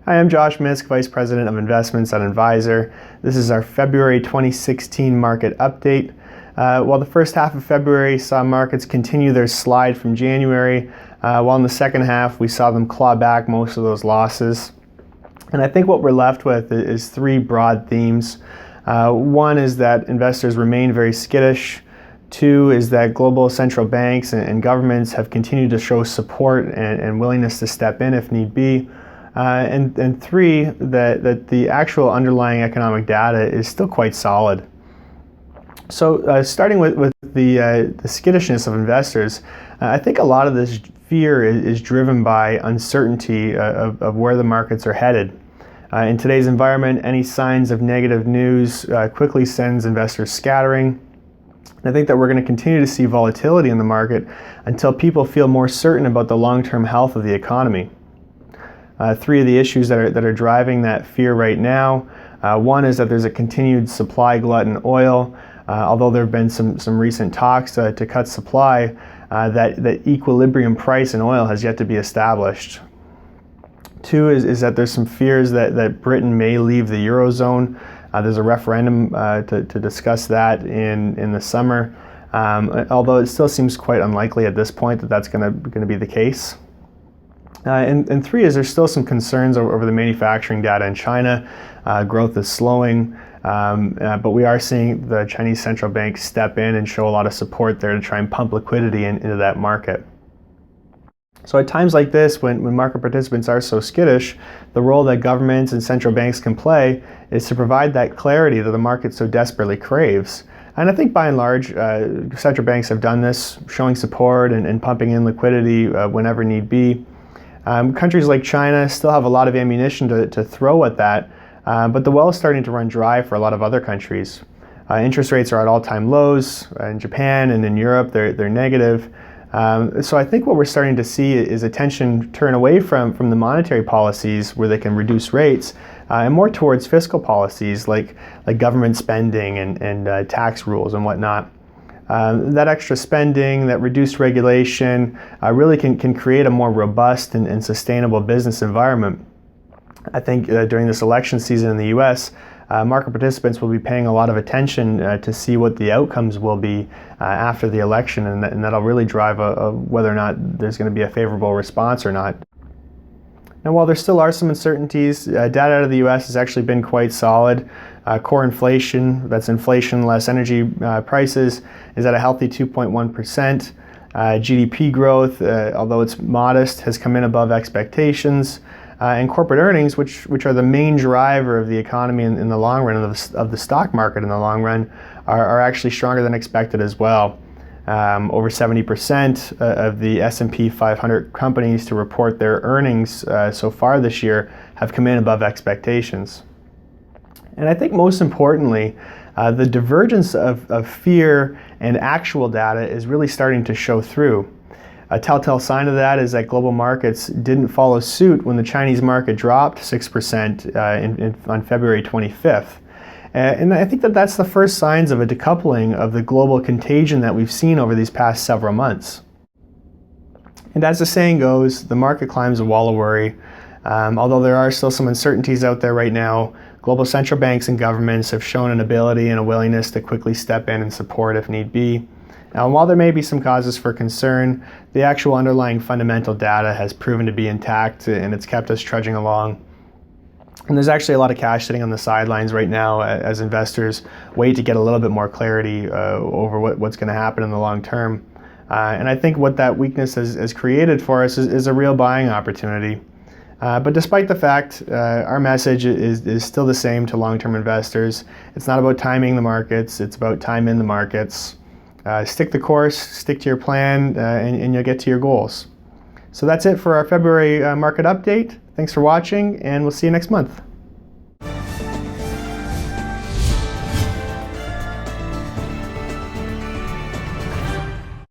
Hi, I'm Josh Misk, Vice President of Investments at Invisor. This is our February 2016 market update. While the first half of February saw markets continue their slide from January, while in the second half we saw them claw back most of those losses. And I think what we're left with is three broad themes. One is that investors remain very skittish. Two is that global central banks and governments have continued to show support and willingness to step in if need be. And three, that the actual underlying economic data is still quite solid. So starting with the skittishness of investors, I think a lot of this fear is driven by uncertainty of where the markets are headed. In today's environment, any signs of negative news quickly sends investors scattering. I think that we're going to continue to see volatility in the market until people feel more certain about the long-term health of the economy. Three of the issues that are driving that fear right now. One is that there's a continued supply glut in oil, although there have been some recent talks to cut supply, that equilibrium price in oil has yet to be established. Two is that there's some fears that Britain may leave the Eurozone. There's a referendum to discuss that in the summer, although it still seems quite unlikely at this point that that's going to be the case. And three is there's still some concerns over the manufacturing data in China. Growth is slowing, but we are seeing the Chinese central bank step in and show a lot of support there to try and pump liquidity into that market. So at times like this, when market participants are so skittish, the role that governments and central banks can play is to provide that clarity that the market so desperately craves. And I think by and large, central banks have done this, showing support and pumping in liquidity whenever need be. Countries like China still have a lot of ammunition to throw at that, but the well is starting to run dry for a lot of other countries. Interest rates are at all-time lows. In Japan and in Europe, they're negative. So I think what we're starting to see is attention turn away from the monetary policies where they can reduce rates and more towards fiscal policies like government spending and tax rules and whatnot. That extra spending, that reduced regulation really can create a more robust and sustainable business environment. I think during this election season in the US, market participants will be paying a lot of attention to see what the outcomes will be after the election, and that'll really drive whether or not there's going to be a favorable response or not. Now, while there still are some uncertainties, data out of the US has actually been quite solid. Core inflation, that's inflation less energy prices, is at a healthy 2.1%. GDP growth, although it's modest, has come in above expectations. And corporate earnings, which are the main driver of the economy in the long run, of the stock market in the long run, are actually stronger than expected as well. Over 70% of the S&P 500 companies to report their earnings so far this year have come in above expectations. And I think most importantly, the divergence of fear and actual data is really starting to show through. A telltale sign of that is that global markets didn't follow suit when the Chinese market dropped 6% on February 25th. And I think that's the first signs of a decoupling of the global contagion that we've seen over these past several months. And as the saying goes, the market climbs a wall of worry. Although there are still some uncertainties out there right now, global central banks and governments have shown an ability and a willingness to quickly step in and support if need be. Now, while there may be some causes for concern, the actual underlying fundamental data has proven to be intact and it's kept us trudging along. And there's actually a lot of cash sitting on the sidelines right now as investors wait to get a little bit more clarity over what's going to happen in the long term. And I think what that weakness has created for us is a real buying opportunity. But despite the fact, our message is still the same to long-term investors. It's not about timing the markets, it's about time in the markets. Stick the course, stick to your plan, and you'll get to your goals. So that's it for our February market update. Thanks for watching, and we'll see you next month.